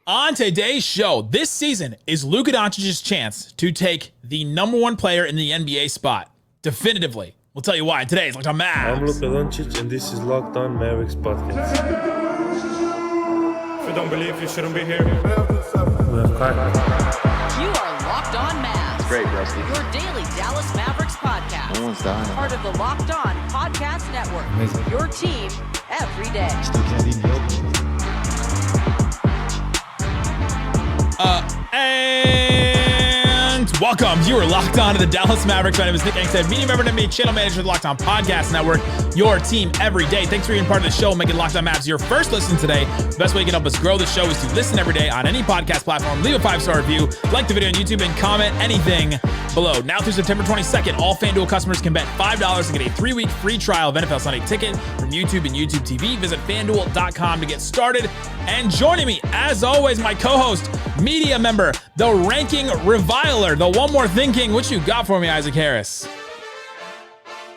On today's show, this season is Luka Doncic's chance to take the number one player in the NBA spot. Definitively. We'll tell you why in today's Locked On Mavs. I'm Luka Doncic, and this is Locked On Mavericks podcast. If you don't believe, you shouldn't be here. We have Kyrie. You are Locked On Mavs. Great, Rusty. Your daily Dallas Mavericks podcast. No one's dying. Part of the Locked On Podcast Network. Amazing. Your team every day. Still can't eat milk. And welcome. You are locked on to the Dallas Mavericks. My name is Nick Angstadt, media member and NBA channel manager of the Locked On Podcast Network. Your team every day. Thanks for being part of the show, making Locked On Mavs your first listen today. The best way you can help us grow the show is to listen every day on any podcast platform. Leave a 5-star review, like the video on YouTube, and comment anything below. Now through September 22nd, all FanDuel customers can bet $5 and get a 3-week free trial of NFL Sunday Ticket from YouTube and YouTube TV. Visit FanDuel.com to get started. And joining me, as always, my co-host, media member, the ranking reviler, the one more thinking. What you got for me, Isaac Harris?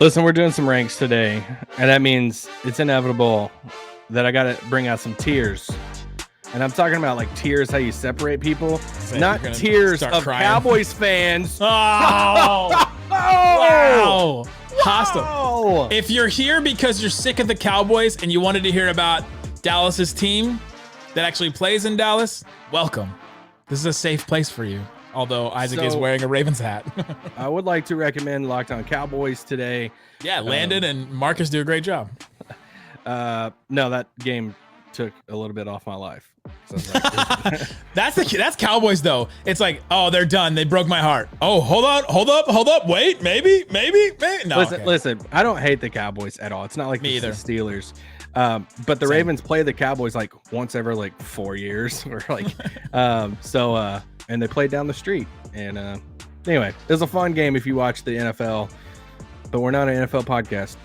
Listen, we're doing some ranks today, and that means it's inevitable that I got to bring out some tiers. And I'm talking about like tiers, how you separate people, not tiers of crying. Cowboys fans. Oh, wow. Hostile. Oh. If you're here because you're sick of the Cowboys and you wanted to hear about Dallas's team that actually plays in Dallas, welcome. This is a safe place for you. Although Isaac is wearing a Ravens hat. I would like to recommend Locked On Cowboys today. Yeah, Landon and Marcus do a great job. No, that game took a little bit off my life. So That's Cowboys though. It's like, oh, they're done. They broke my heart. Oh, hold up. Wait, maybe. No, listen. I don't hate the Cowboys at all. It's not like Me the either. Steelers. But the Same. Ravens play the Cowboys like once every like 4 years or like, and they played down the street. And anyway, it was a fun game if you watch the NFL, but we're not an NFL podcast.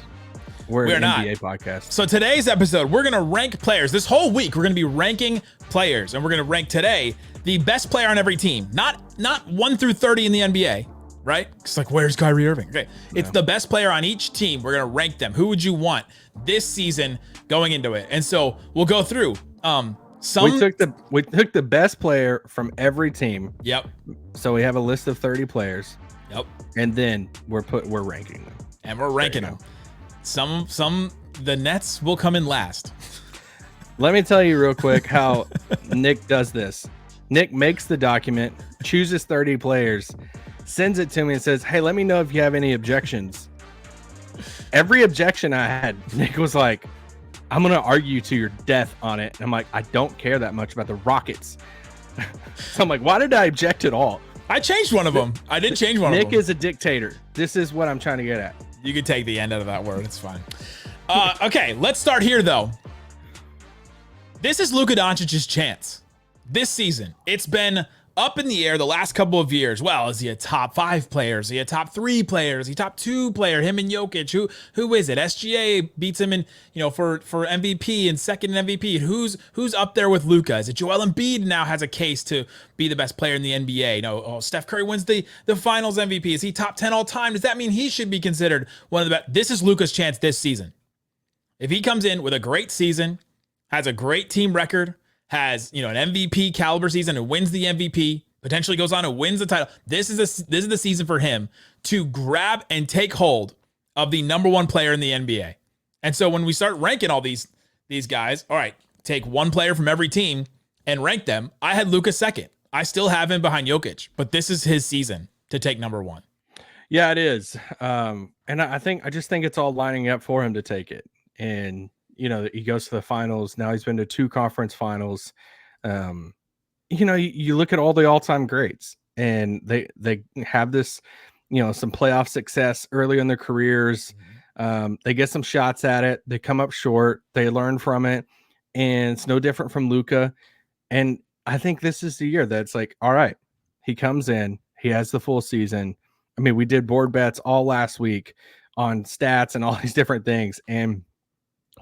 We're an not. NBA podcast. So today's episode, we're going to rank players. This whole week, we're going to be ranking players, and we're going to rank today the best player on every team. Not 1 through 30 in the NBA, right? It's like, where's Kyrie Irving? Okay, it's the best player on each team. We're going to rank them. Who would you want this season going into it? And so we'll go through We took the best player from every team. Yep. So we have a list of 30 players. Yep. And then we're ranking them. And we're ranking them. The Nets will come in last. Let me tell you real quick how Nick does this. Nick makes the document, chooses 30 players, sends it to me and says, hey, let me know if you have any objections. Every objection I had, Nick was like, I'm going to argue to your death on it. And I'm like, I don't care that much about the Rockets. So I'm like, why did I object at all? I changed one of them. I did change one of them. Nick is a dictator. This is what I'm trying to get at. You can take the end out of that word. It's fine. Okay, let's start here, though. This is Luka Doncic's chance this season. It's been up in the air the last couple of years. Well, is he a top 5 player? Is he a top 3 player? Is he top 2 player? Him and Jokic. Who is it? SGA beats him in, for MVP and second MVP. Who's up there with Luka? Is it Joel Embiid now has a case to be the best player in the NBA? Steph Curry wins the finals MVP. Is he top 10 all time? Does that mean he should be considered one of the best? This is Luka's chance this season. If he comes in with a great season, has a great team record, has an MVP caliber season and wins the MVP, potentially goes on and wins the title. This is the season for him to grab and take hold of the number one player in the NBA. And so when we start ranking all these guys, all right, take one player from every team and rank them. I had Luka second. I still have him behind Jokic, but this is his season to take number one. Yeah, it is. And I just think it's all lining up for him to take it. And he goes to the finals. Now he's been to 2 conference finals. You look at all the all-time greats and they have this, some playoff success early in their careers. They get some shots at it. They come up short. They learn from it. And it's no different from Luka. And I think this is the year that's like, all right, he comes in, he has the full season. I mean, we did board bets all last week on stats and all these different things. And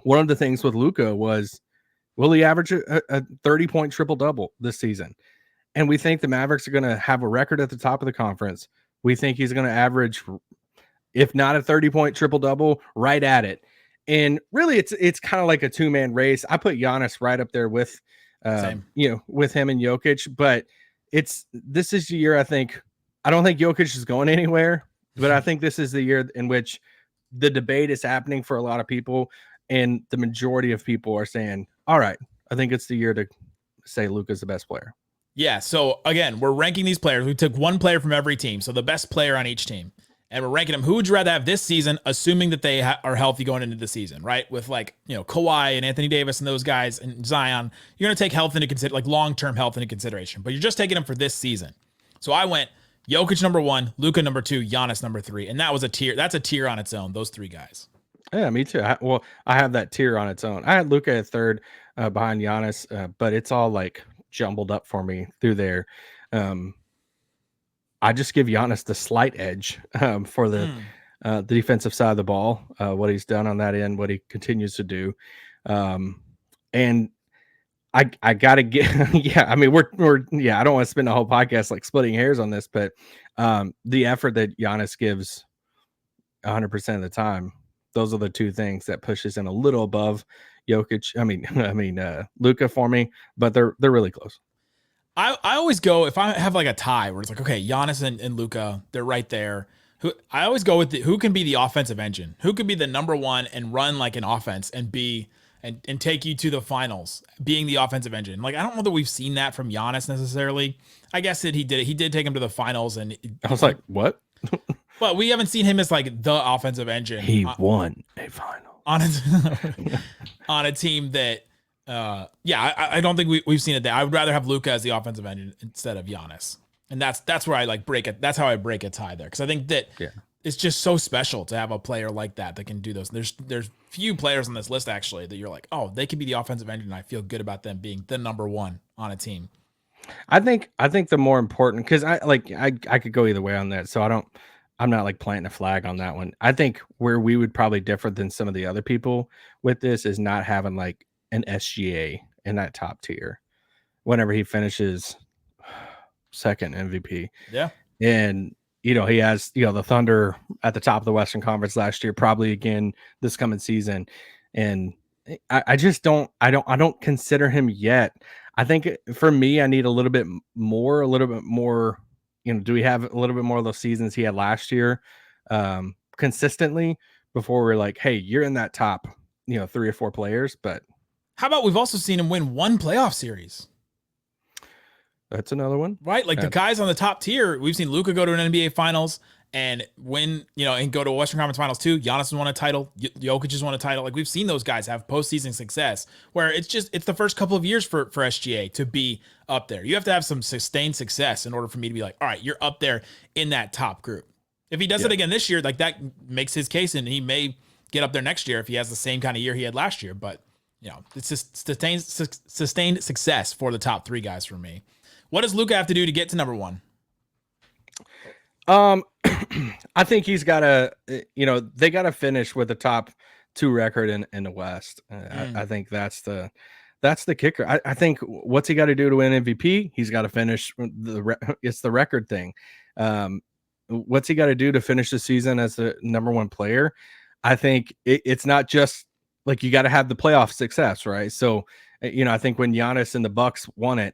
one of the things with Luka was, will he average a 30-point triple-double this season? And we think the Mavericks are going to have a record at the top of the conference. We think he's going to average, if not a 30-point triple-double, right at it. And really, it's kind of like a two-man race. I put Giannis right up there with Same. With him and Jokic. But this is the year I don't think Jokic is going anywhere, but I think this is the year in which the debate is happening for a lot of people, and the majority of people are saying, all right, I think it's the year to say Luka's the best player. Yeah, so again, we're ranking these players. We took one player from every team, so the best player on each team. And we're ranking them. Who would you rather have this season, assuming that they are healthy going into the season, right? With Kawhi and Anthony Davis and those guys and Zion, you're going to take health into consider, like long-term health into consideration, but you're just taking them for this season. So I went Jokic number 1, Luka number 2, Giannis number 3, and that was a tier. That's a tier on its own. Those 3 guys. Yeah, me too. I have that tier on its own. I had Luka at 3rd behind Giannis, but it's all like jumbled up for me through there. I just give Giannis the slight edge for the defensive side of the ball, what he's done on that end, what he continues to do. And I got to get, I mean, I don't want to spend the whole podcast like splitting hairs on this, but the effort that Giannis gives 100% of the time, those are the 2 things that pushes in a little above Jokic. I mean, Luka for me, but they're really close. I always go, if I have like a tie where it's like, okay, Giannis and Luka, they're right there. I always go with who can be the offensive engine, who can be the number 1 and run like an offense and and take you to the finals, being the offensive engine. Like, I don't know that we've seen that from Giannis necessarily. I guess that he did it. He did take him to the finals, and I was like, what? But we haven't seen him as like the offensive engine. He won a final on a team that. I don't think we've seen it there. I would rather have Luka as the offensive engine instead of Giannis, and that's where I like break it. That's how I break a tie there, because I think that it's just so special to have a player like that can do those. There's few players on this list actually that you're like, oh, they could be the offensive engine, and I feel good about them being the number 1 on a team. I think the more important, because I could go either way on that, so I'm not like planting a flag on that one. I think where we would probably differ than some of the other people with this is not having like an SGA in that top tier whenever he finishes 2nd MVP. Yeah. And, he has, the Thunder at the top of the Western Conference last year, probably again this coming season. And I just don't consider him yet. I think for me, I need a little bit more, do we have a little bit more of those seasons he had last year consistently before we're like, hey, you're in that top, 3 or 4 players, but how about we've also seen him win 1 playoff series? That's another one. Right? Like the guys on the top tier, we've seen Luka go to an NBA Finals and win, and go to a Western Conference Finals too. Giannis has won a title. Jokic has won a title. Like, we've seen those guys have postseason success where it's the first couple of years for SGA to be up there. You have to have some sustained success in order for me to be like, all right, you're up there in that top group. If he does it again this year, like, that makes his case, and he may get up there next year if he has the same kind of year he had last year. But it's just sustained success for the top 3 guys for me. What does Luka have to do to get to number 1? I think he's got to, they got to finish with the top 2 record in the West. I think that's the kicker. I think what's he got to do to win MVP? He's got to finish it's the record thing. What's he got to do to finish the season as the number 1 player? I think it's not just like you got to have the playoff success, right? So, I think when Giannis and the Bucks won it,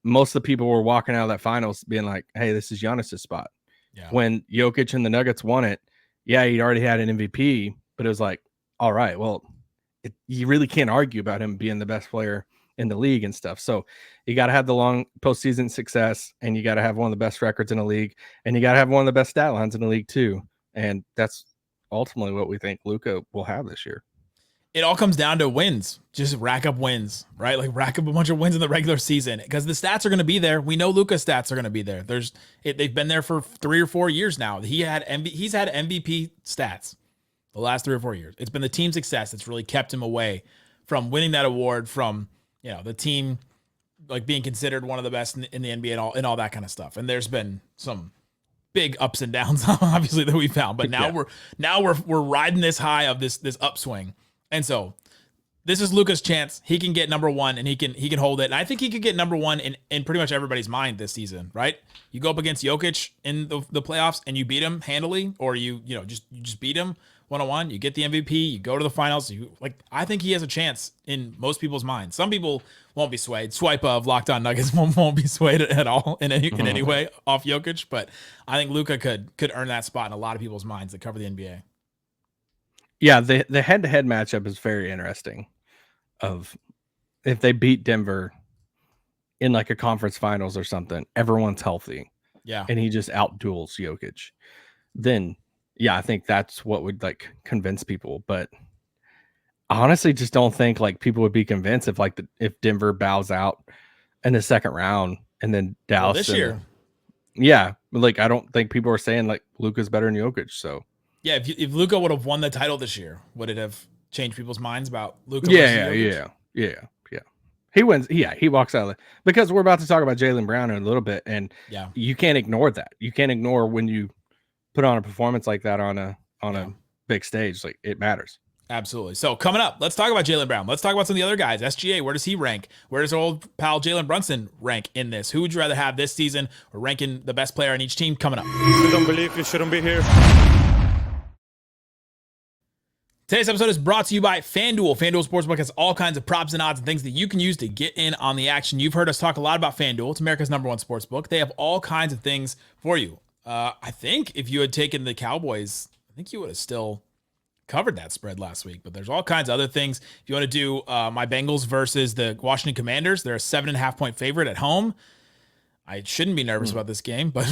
most of the people were walking out of that finals being like, hey, this is Giannis's spot. Yeah. When Jokic and the Nuggets won it, he'd already had an MVP, but it was like, all right, well, you really can't argue about him being the best player in the league and stuff. So you got to have the long postseason success, and you got to have one of the best records in the league, and you got to have one of the best stat lines in the league too. And that's ultimately what we think Luka will have this year. It all comes down to wins. Just rack up wins, right? Like, rack up a bunch of wins in the regular season, because the stats are going to be there. We know Luka's stats are going to be there. They've been there for 3 or 4 years now. He's had MVP stats the last 3 or 4 years. It's been the team success that's really kept him away from winning that award, from the team like being considered one of the best in the NBA and all that kind of stuff. And there's been some big ups and downs, obviously, that we found. But now we're riding this high of this upswing. And so this is Luka's chance. He can get number 1, and he can hold it. And I think he could get number 1 in pretty much everybody's mind this season, right? You go up against Jokic in the playoffs and you beat him handily, or you just beat him. 101. You get the MVP. You go to the finals. I think he has a chance in most people's minds. Some people won't be swayed. Swipe of Locked On Nuggets won't be swayed at all in any way off Jokic. But I think Luka could earn that spot in a lot of people's minds that cover the NBA. Yeah, the head-to-head matchup is very interesting. Of if they beat Denver in like a conference finals or something, everyone's healthy. Yeah. And he just outduels Jokic. Then, yeah, I think that's what would like convince people. But I honestly just don't think like people would be convinced if Denver bows out in the second round and then Dallas this year. Yeah. Like, I don't think people are saying like Luka's better than Jokic. So, yeah, if Luka would have won the title this year, would it have changed people's minds about Luka? Yeah. He wins. Yeah, he walks out because we're about to talk about Jalen Brown in a little bit, and you can't ignore that. You can't ignore when you put on a performance like that on a big stage. Like, it matters. Absolutely. So coming up, let's talk about Jalen Brown. Let's talk about some of the other guys. SGA, where does he rank? Where does our old pal Jalen Brunson rank in this? Who would you rather have this season? We're ranking the best player on each team coming up. If you don't believe, you shouldn't be here. Today's episode is brought to you by FanDuel. FanDuel Sportsbook has all kinds of props and odds and things that you can use to get in on the action. You've heard us talk a lot about FanDuel. It's America's #1 sportsbook. They have all kinds of things for you. I think if you had taken the Cowboys, I think you would have still covered that spread last week. But there's all kinds of other things. If you want to do my Bengals versus the Washington Commanders, they're a 7.5-point favorite at home. I shouldn't be nervous about this game, but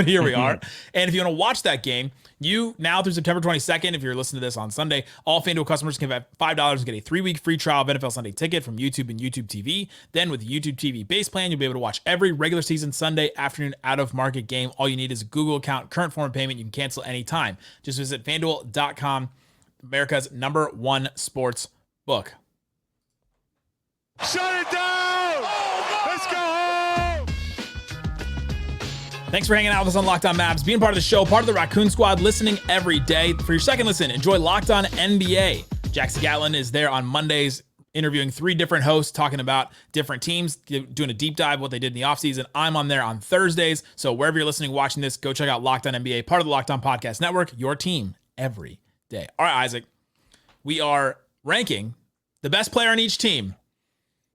here we are. And if you want to watch that game, you now through September 22nd, if you're listening to this on Sunday, all FanDuel customers can have $5 and get a 3-week free trial of NFL Sunday Ticket from YouTube and YouTube TV. Then with the YouTube TV base plan, you'll be able to watch every regular season Sunday afternoon out-of-market game. All you need is a Google account, current form of payment. You can cancel anytime. Just visit FanDuel.com, America's #1 sports book. Shut it down! Let's go home! Thanks for hanging out with us on Locked On Mavs, being part of the show, part of the Raccoon Squad, listening every day. For your second listen, enjoy Locked On NBA. Jackson Gatlin is there on Mondays, interviewing 3 different hosts, talking about different teams, doing a deep dive, what they did in the offseason. I'm on there on Thursdays. So wherever you're listening, watching this, go check out Locked On NBA, part of the Locked On Podcast Network, your team every day. All right, Isaac, we are ranking the best player on each team.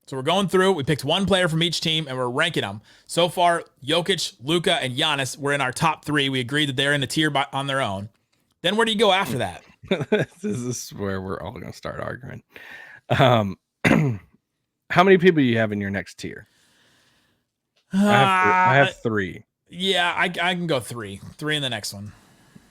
So we're going through, we picked one player from each team and we're ranking them. So far, Jokic, Luka, and Giannis were in our top 3. We agreed that they're in a tier on their own. Then where do you go after that? This is where we're all going to start arguing. How many people do you have in your next tier? I have 3. Yeah, I can go 3. 3 in the next one.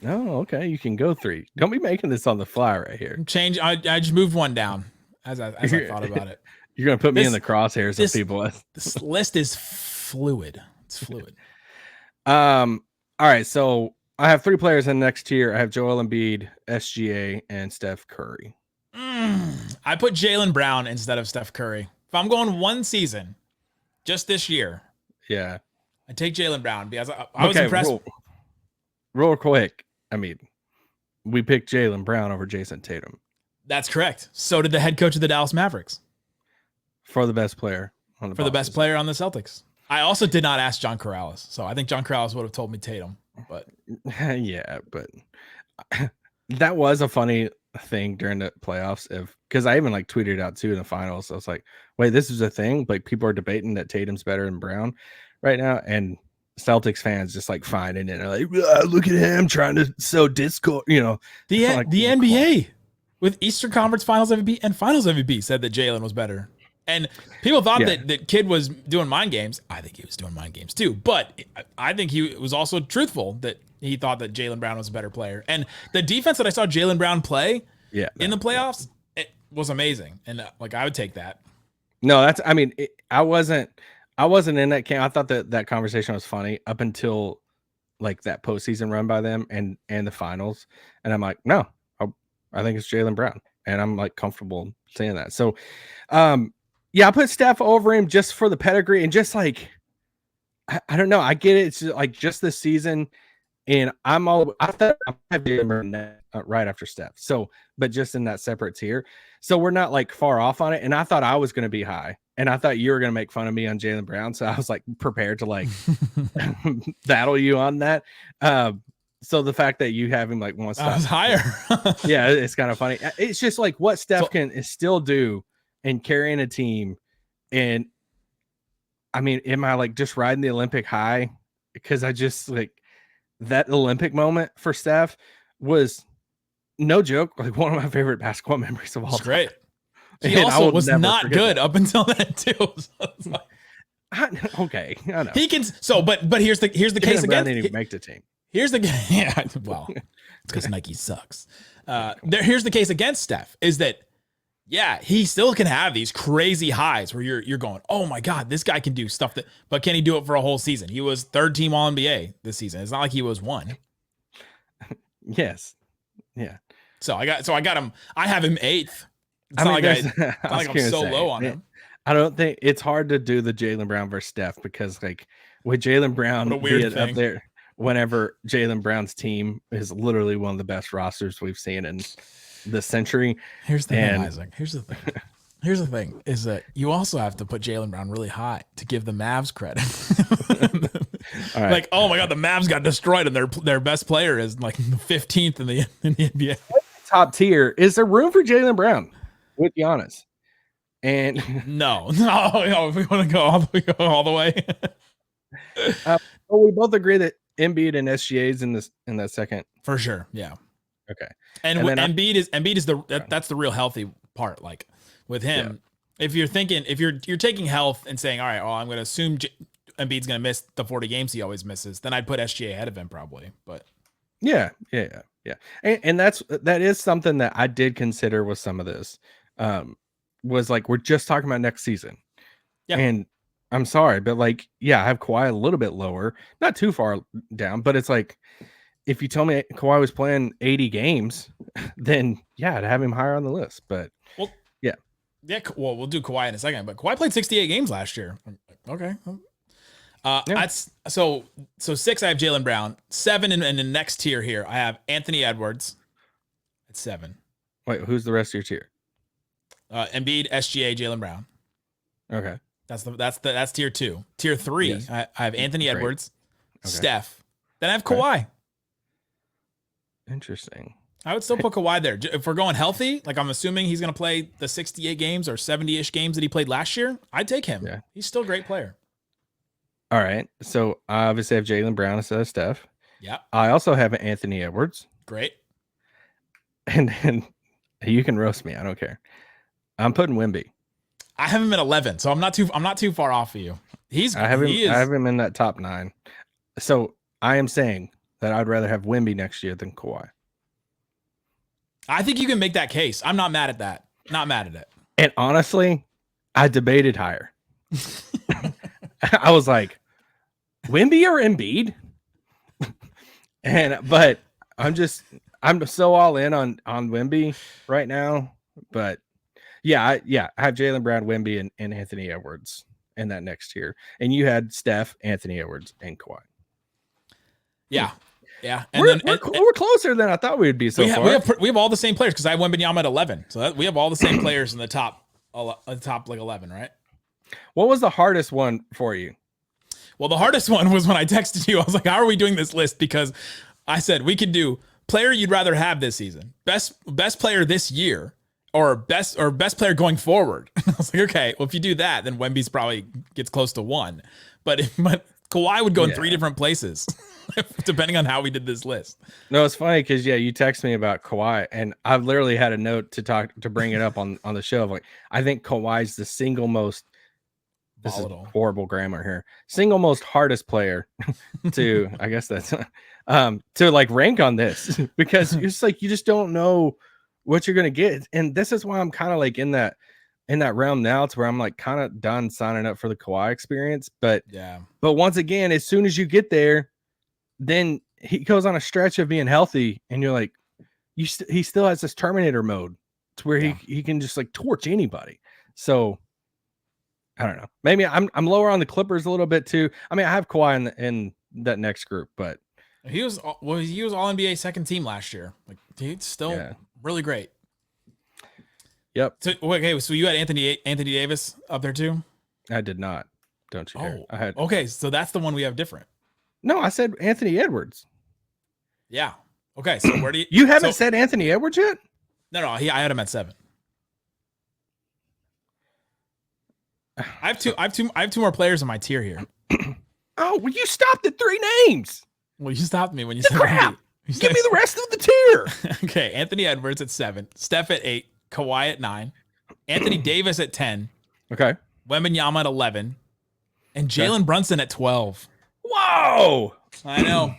Oh, okay. You can go 3. Don't be making this on the fly right here. I just moved one down as I thought about it. You're going to put me in the crosshairs of people. This list is fluid. It's fluid. All right. So I have 3 players in the next tier. I have Joel Embiid, SGA, and Steph Curry. I put Jalen Brown instead of Steph Curry. If I'm going one season, just this year, yeah, I take Jalen Brown because I was impressed. Real quick. I mean, we picked Jalen Brown over Jason Tatum. That's correct. So did the head coach of the Dallas Mavericks. For the best player on the player on the Celtics. I also did not ask John Corrales, so I think John Corrales would have told me Tatum. But yeah, but that was a funny thing during the playoffs, because I even like tweeted out too in the finals. I was like, "Wait, this is a thing." Like, people are debating that Tatum's better than Brown right now, and Celtics fans just like finding it. They're like, "Look at him trying to sow discord." You know, the NBA with Eastern Conference Finals MVP and Finals MVP said that Jalen was better. And people thought that Kid was doing mind games. I think he was doing mind games too. But I think he was also truthful that he thought that Jalen Brown was a better player. And the defense that I saw Jalen Brown play in the playoffs, it was amazing. And I would take that. No, I wasn't in that camp. I thought that conversation was funny up until like that postseason run by them and the finals. And I'm like, no, I think it's Jalen Brown. And I'm like comfortable saying that. So, yeah, I put Steph over him just for the pedigree and just like, I don't know. I get it. It's like just this season, and I thought I have Jalen right after Steph. So, but just in that separate tier. So we're not like far off on it. And I thought I was going to be high, and I thought you were going to make fun of me on Jalen Brown. So I was like prepared to like battle you on that. So the fact that you have him like one I stop was higher. yeah, it's kind of funny. It's just like what Steph can still do in carrying a team. And I mean, am I like just riding the Olympic high? Because I just like that Olympic moment for Steph was no joke, like one of my favorite basketball memories of all time. Great. He And I also will was never not forget good that. up until then too. So it's like, Okay, I know. he can. So, but here's the case Jalen Brown against. didn't even make the team. Here's the yeah. Well, it's because Nike sucks. Here's the case against Steph is that yeah, he still can have these crazy highs where you're going, oh my god, this guy can do stuff that. But can he do it for a whole season? He was third team All NBA this season. It's not like he was one. Yes. Yeah. So I got him. I have him eighth. It's I not mean, like there's- it's not I was like I'm gonna so say, low on him. I don't think it's hard to do the Jalen Brown versus Steph because like with Jalen Brown What a weird being up thing. there, whenever Jalen Brown's team is literally one of the best rosters we've seen in this century. Here's the thing, And- Isaac. Here's the thing. Here's the thing is that you also have to put Jalen Brown really high to give the Mavs credit. All right. Like, oh my god, the Mavs got destroyed, and their best player is like 15th in the NBA. Top tier. Is there room for Jalen Brown with Giannis? And No, if we want to go all the way. well, we both agree that Embiid and SGA is in that second. For sure, yeah. Okay. And, And then Embiid is that's the real healthy part. Like with him, if you're taking health and saying, all right, well, I'm going to assume Embiid's going to miss the 40 games he always misses, then I'd put SGA ahead of him probably. But Yeah. And that is something that I did consider with some of this. Was like we're just talking about next season. Yeah. And I'm sorry, but like, yeah, I have Kawhi a little bit lower, not too far down, but it's like if you told me Kawhi was playing 80 games, then yeah, I'd have him higher on the list. But yeah, well, we'll do Kawhi in a second, but Kawhi played 68 games last year. Okay. That's so 6, I have Jalen Brown. 7 in the next tier here, I have Anthony Edwards at 7. wait, who's the rest of your tier? Embiid, SGA, Jalen Brown. Okay. That's tier 2. Tier 3, Yes. I have Anthony Great. Edwards, Okay. Steph. Then I have Okay. Kawhi. Interesting. I would still put Kawhi there. If we're going healthy, like I'm assuming he's going to play the 68 games or 70-ish games that he played last year, I'd take him. Yeah. He's still a great player. All right. So I obviously have Jalen Brown instead of Steph. Yeah, I also have Anthony Edwards. great. And then you can roast me. I don't care. I'm putting Wemby. I have him at 11, so I'm not too far off of you. I have him in that top 9. So I am saying that I'd rather have Wemby next year than Kawhi. I think you can make that case. I'm not mad at that. Not mad at it. And honestly, I debated higher. I was like, Wemby or Embiid? But I'm so all in on Wemby right now. But I have Jalen Brown, Wemby, and Anthony Edwards in that next tier. And you had Steph, Anthony Edwards, and Kawhi. Yeah. And we're closer than I thought we would be so far. we have all the same players because I have Wembanyama at 11. So we have all the same players in the top like 11, right? What was the hardest one for you? Well, the hardest one was when I texted you. I was like, how are we doing this list? Because I said we could do player you'd rather have this season, best player this year, or best player going forward. I was like, okay, well, if you do that, then Wemby's probably gets close to 1. But Kawhi would go in 3 different places, depending on how we did this list. No, it's funny because you texted me about Kawhi, and I've literally had a note to bring it up on the show. Of like, I think Kawhi's the single most Volatile. This is horrible grammar here. Single most hardest player to, I guess that's to like rank on this because it's like you just don't know what you're gonna get, and this is why I'm kind of like in that realm now, to where I'm like kind of done signing up for the Kawhi experience. But once again, as soon as you get there, then he goes on a stretch of being healthy, and you're like, he still has this Terminator mode to where he can just like torch anybody. So I don't know. Maybe I'm lower on the Clippers a little bit too. I mean, I have Kawhi in that next group, but he was all NBA second team last year. Like he's still really great. Yep. So okay, so you had Anthony Davis up there too? I did not. Don't you? I had. Okay, so that's the one we have different. No, I said Anthony Edwards. Yeah. Okay. So where do you? You haven't said Anthony Edwards yet? No. I had him at 7. I have two more players in my tier here. Oh, well, you stopped at 3 names. Well, you stopped me when you said crap. You Give me the rest of the tier. Okay, Anthony Edwards at 7, Steph at 8, Kawhi at 9, Anthony Davis at 10, Okay. Wembanyama at 11, and Jalen Brunson at 12. Whoa. I know.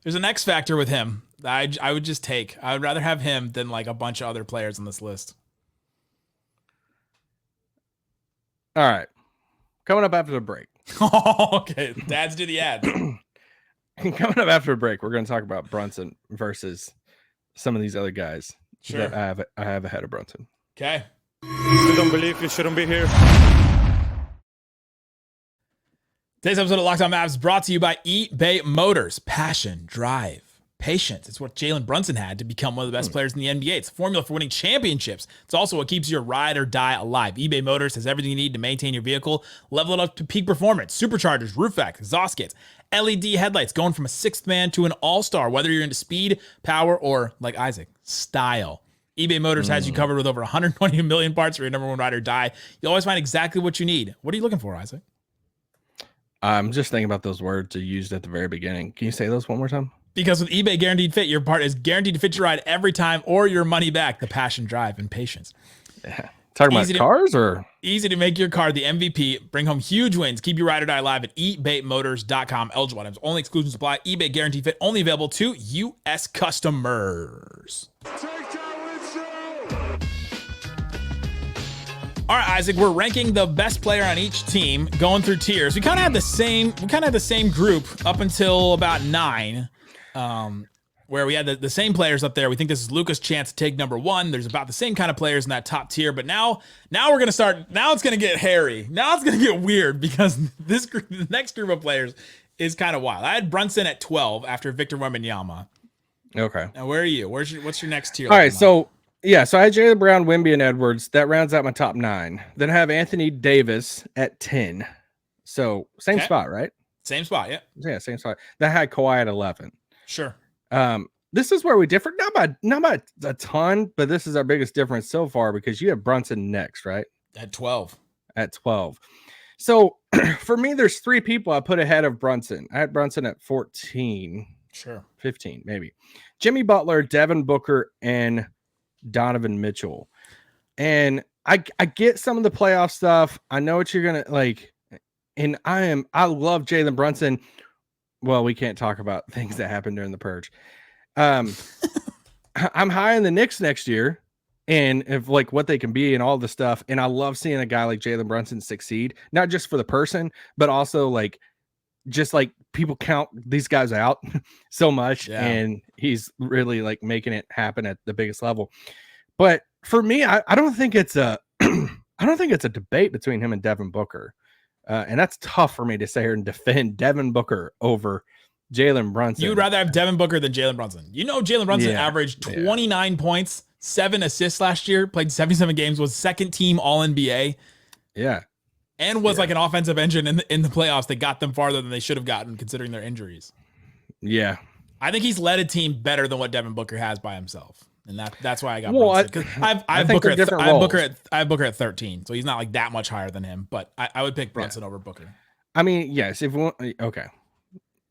There's an X factor with him. I would just take. I would rather have him than like a bunch of other players on this list. All right. Coming up after the break. Okay, dads do the ads. Coming up after a break, we're going to talk about Brunson versus some of these other guys Sure. that I have ahead of Brunson. Okay. You don't believe you shouldn't be here. Today's episode of Locked On Mavs is brought to you by eBay Motors. Passion, drive, patience. It's what Jalen Brunson had to become one of the best players in the NBA. It's a formula for winning championships. It's also what keeps your ride or die alive. eBay Motors has everything you need to maintain your vehicle, level it up to peak performance, superchargers, roof racks, exhaust kits, LED headlights, going from a sixth man to an all-star, whether you're into speed, power, or, like Isaac, style. eBay Motors has you covered with over 120 million parts for your number one ride or die. You'll always find exactly what you need. What are you looking for, Isaac? I'm just thinking about those words you used at the very beginning. Can you say those one more time? Because with eBay Guaranteed Fit, your part is guaranteed to fit your ride every time or your money back. The passion, drive, and patience. Yeah. Talking about cars or? Easy to make your car the MVP. Bring home huge wins. Keep your ride or die alive at ebaymotors.com. Eligible items. Only exclusions apply. eBay Guaranteed Fit. Only available to U.S. customers. All right, Isaac, we're ranking the best player on each team, going through tiers. We kind of had the same group up until about 9, where we had the same players up there. We think this is Luka's chance to take number 1. There's about the same kind of players in that top tier, but now we're gonna start. Now it's gonna get hairy. Now it's gonna get weird because the next group of players is kind of wild. I had Brunson at 12 after Victor Wembanyama. Okay. Now where are you? What's your next tier? All right, so. Yeah, so I had Jalen Brown, Wemby, and Edwards. That rounds out my top 9. Then I have Anthony Davis at 10. So same spot, right? Same spot, yeah. Yeah, same spot. Then I had Kawhi at 11. Sure. This is where we differ, not by a ton, but this is our biggest difference so far because you have Brunson next, right? At 12. At 12. So for me, there's 3 people I put ahead of Brunson. I had Brunson at 14. Sure. 15, maybe. Jimmy Butler, Devin Booker, and Donovan Mitchell. And I get some of the playoff stuff. I know what you're gonna like, and I love Jalen Brunson. Well, we can't talk about things that happened during the purge. I'm high in the Knicks next year, and if like what they can be and all the stuff. And I love seeing a guy like Jalen Brunson succeed, not just for the person, but also like just like people count these guys out so much, and he's really like making it happen at the biggest level. But for me, I don't think it's a debate between him and Devin Booker, and that's tough for me to say here and defend Devin Booker over Jalen Brunson. You would rather have Devin Booker than Jalen Brunson. You know, Jalen Brunson averaged 29 points, 7 assists last year, played 77 games, was second team All NBA. Yeah. And was like an offensive engine in the playoffs that got them farther than they should have gotten considering their injuries. Yeah. I think he's led a team better than what Devin Booker has by himself. And that's why I got Brunson. I have Booker at 13, so he's not like that much higher than him, but I would pick Brunson over Booker. I mean, yes, if we want, okay.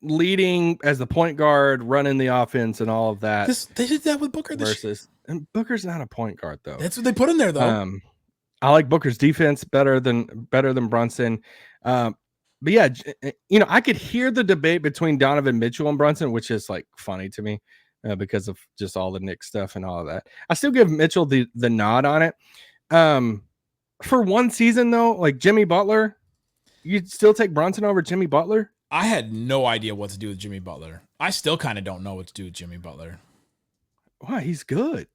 Leading as the point guard, running the offense and all of that. They did that with Booker and Booker's not a point guard though. That's what they put in there though. I like Booker's defense better than Brunson. But yeah, you know, I could hear the debate between Donovan Mitchell and Brunson, which is like funny to me because of just all the Knicks stuff and all of that. I still give Mitchell the nod on it. For one season though, like Jimmy Butler, you'd still take Brunson over Jimmy Butler? I had no idea what to do with Jimmy Butler. I still kind of don't know what to do with Jimmy Butler. Wow, he's good.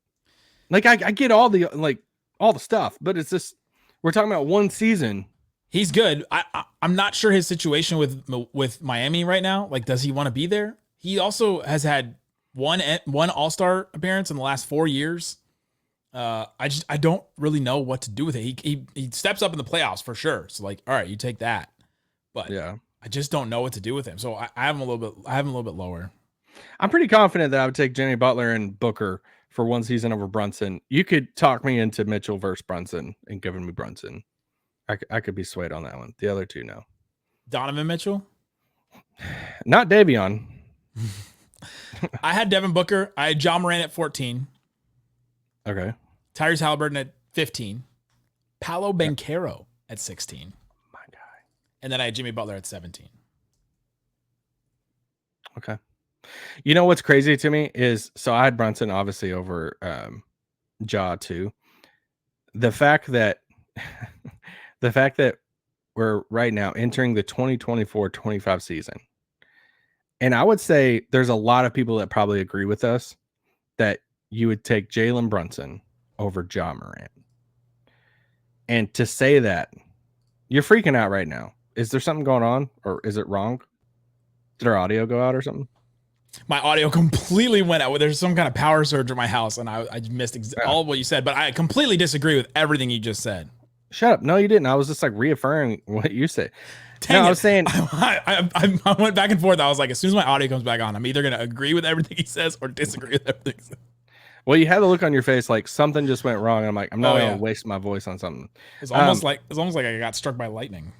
Like I get all the stuff, but it's just we're talking about one season. He's good. I'm not sure his situation with Miami right now. Like, does he want to be there? He also has had one All-Star appearance in the last 4 years. I don't really know what to do with it. He steps up in the playoffs for sure. So like, all right, you take that. But yeah, I just don't know what to do with him. So I have him a little bit lower. I'm pretty confident that I would take Jimmy Butler and Booker for one season over Brunson. You could talk me into Mitchell versus Brunson and giving me Brunson. I could be swayed on that one. The other two, no. Donovan Mitchell? Not Davion. I had Devin Booker. I had Ja Morant at 14. Okay. Tyrese Halliburton at 15. Paolo Banchero at 16. My guy. And then I had Jimmy Butler at 17. Okay. You know what's crazy to me is, so I had Brunson obviously over Ja too. The fact that we're right now entering the 2024-25 season. And I would say there's a lot of people that probably agree with us that you would take Jalen Brunson over Ja Morant. And to say that, you're freaking out right now. Is there something going on, or is it wrong? Did our audio go out or something? My audio completely went out. There's some kind of power surge in my house, and I missed all of what you said, but I completely disagree with everything you just said. Shut up. No, you didn't. I was just like reaffirming what you said. Dang I was saying I went back and forth. I was like, as soon as my audio comes back on, I'm either going to agree with everything he says or disagree with everything he says. Well, you had the look on your face like something just went wrong. I'm like, I'm not going to waste my voice on something. It's almost like I got struck by lightning.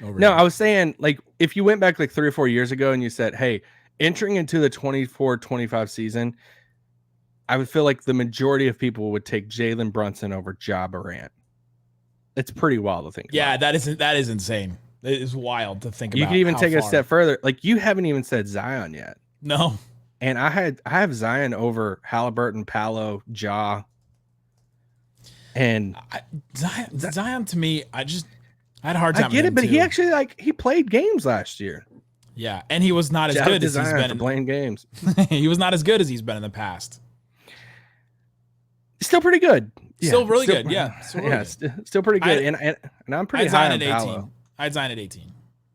No, I was saying, like, if you went back like 3 or 4 years ago and you said, hey, entering into the 24-25 season, I would feel like the majority of people would take Jalen Brunson over Ja Morant. It's pretty wild to think about. that is insane. It is wild to think about. You could even take a step further. Like, you haven't even said Zion yet. No. And I have Zion over Halliburton, Paolo, Ja. And Zion to me, I had a hard time. I get it, but he actually he played games last year. Yeah, and he was not as good as he's been playing games. He was not as good as he's been in the past. Still pretty good. Still really good. Yeah. Still pretty good. And I'm pretty high on Paolo. I had Zion at 18.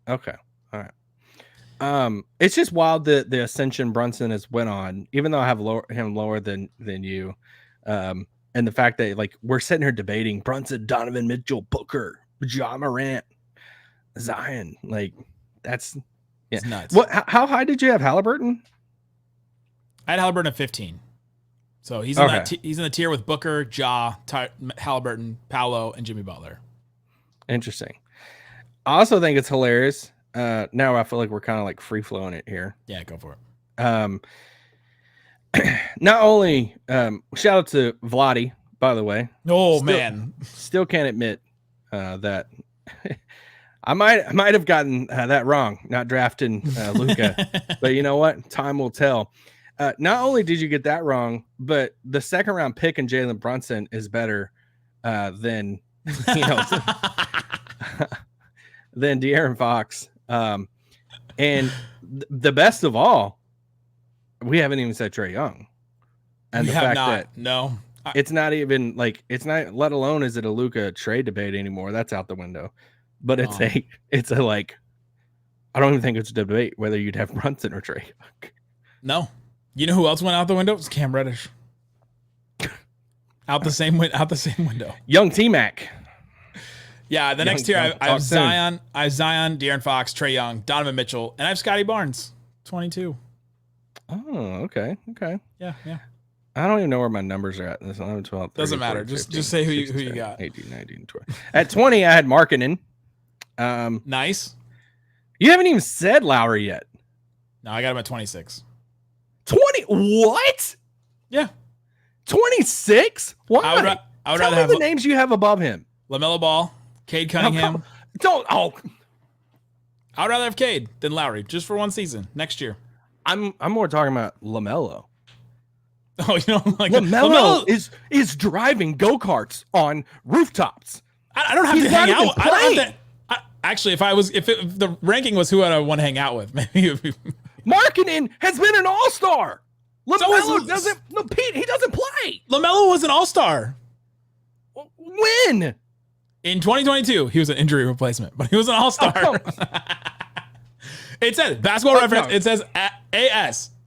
Okay. All right. It's just wild that the ascension Brunson has went on, even though I have him lower than you. And the fact that like we're sitting here debating Brunson, Donovan Mitchell, Booker, Ja Morant, Zion. Like that's it's nuts. How high did you have Halliburton? I had Halliburton at 15. So he's in he's in the tier with Booker, Ja, Halliburton, Paolo, and Jimmy Butler. Interesting. I also think it's hilarious. Now I feel like we're kind of like free flowing it here. Yeah, go for it. Not only shout out to Vladi, by the way. Still can't admit that I might have gotten that wrong, not drafting Luka. But you know what? Time will tell. Not only did you get that wrong, but the second round pick in Jalen Brunson is better than than De'Aaron Fox. And the best of all, we haven't even said Trae Young. And the fact that it's not even like it's not, let alone is it a Luka trade debate anymore. That's out the window. But it's a like, I don't even think it's a debate whether you'd have Brunson or Trae Young. No. You know who else went out the window? It's Cam Reddish. Out the same window. Young T-Mac. Yeah, the next tier I have Zion, De'Aaron Fox, Trae Young, Donovan Mitchell, and I have Scotty Barnes, 22. Oh, okay. Yeah. I don't even know where my numbers are at. 11, 12, 13, doesn't matter. 14, 15, just say who 16, you got. 18, 19, 20. At 20, I had Markkanen. Nice. You haven't even said Lowry yet. No, I got him at 26. 20? What? Yeah. 26? Why? I would Tell rather me have the names you have above him. LaMelo Ball, Cade Cunningham. I would rather have Cade than Lowry just for one season next year. I'm more talking about LaMelo. Oh, like LaMelo is driving go-karts on rooftops. I don't have to hang out. I don't have to. Actually, if the ranking was who I want to hang out with, maybe it would be. Markkanen has been an all-star. LaMelo doesn't compete. He doesn't play. LaMelo was an all-star. When? In 2022, he was an injury replacement, but he was an all-star. Oh, it says Basketball Reference. No. It says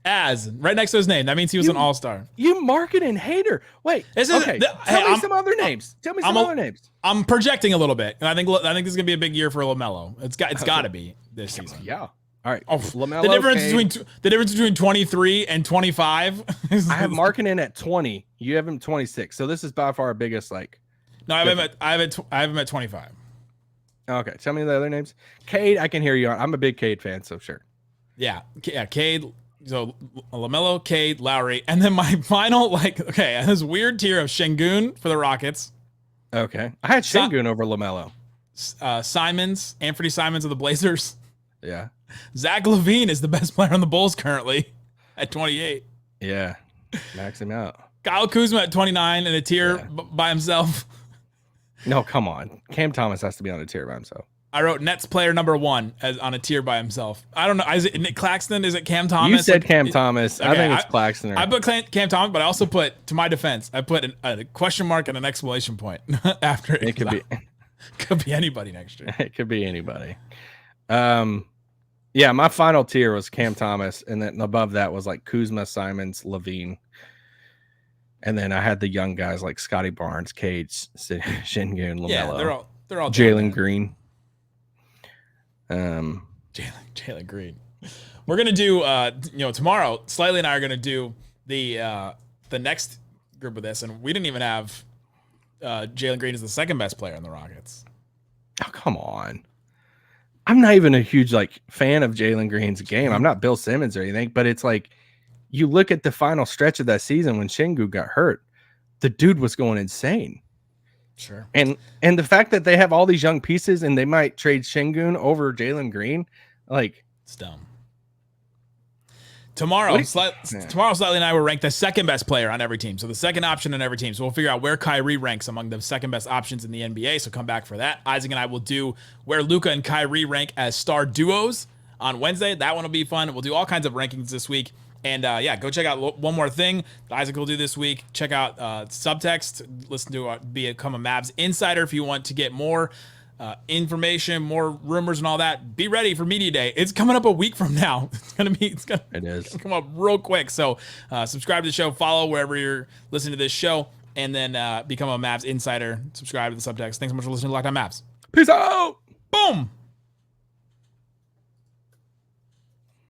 as right next to his name. That means he was an all-star. You Markkanen hater. Wait. Tell me some other names. I'm projecting a little bit, and I think this is gonna be a big year for LaMelo. It's got to be this season. Yeah. All right. Oh, LaMelo, the difference between 23 and 25. I have Markkanen at 20. You have him 26. So this is by far our biggest No, I have him at 25. Okay, tell me the other names. Cade, I can hear you on. I'm a big Cade fan, so sure. Yeah, Cade. So LaMelo, Cade, Lowry, and then my final this weird tier of Şengün for the Rockets. Okay, I had Şengün over LaMelo. Anthony Simons of the Blazers. Yeah. Zach LaVine is the best player on the Bulls currently at 28. Yeah, max him out. Kyle Kuzma at 29 in a tier by himself. No, come on. Cam Thomas has to be on a tier by himself. I wrote Nets player number 1 on a tier by himself. I don't know. Is it Nick Claxton? Is it Cam Thomas? You said Cam Thomas. Okay, I think it's Claxton. I put Cam Thomas, but I also put, to my defense, I put a question mark and an exclamation point after it. Could be anybody next year. It could be anybody. Yeah, my final tier was Cam Thomas, and then above that was like Kuzma, Simons, LaVine. And then I had the young guys like Scotty Barnes, Cade, Şengün, LaMelo. Yeah, they're all Jalen Green. Jalen Green. We're gonna do tomorrow. Slightly and I are gonna do the next group of this, and we didn't even have Jalen Green as the second best player in the Rockets. Oh, come on. I'm not even a huge fan of Jalen Green's game. I'm not Bill Simmons or anything, but it's like you look at the final stretch of that season when Şengün got hurt, the dude was going insane. Sure. And the fact that they have all these young pieces and they might trade Şengün over Jalen Green, it's dumb. Tomorrow, Slightly and I will rank the second best player on every team. So the second option on every team. So we'll figure out where Kyrie ranks among the second best options in the NBA. So come back for that. Isaac and I will do where Luka and Kyrie rank as star duos on Wednesday. That one will be fun. We'll do all kinds of rankings this week. And go check out one more thing that Isaac will do this week. Check out Subtext. Listen to become a Mavs insider if you want to get more information, more rumors, and all that. Be ready for Media Day. It's coming up a week from now. It is come up real quick. So subscribe to the show, follow wherever you're listening to this show, and then become a Mavs insider. Subscribe to the Subtext. Thanks so much for listening to Locked On Mavs. Peace out. Boom.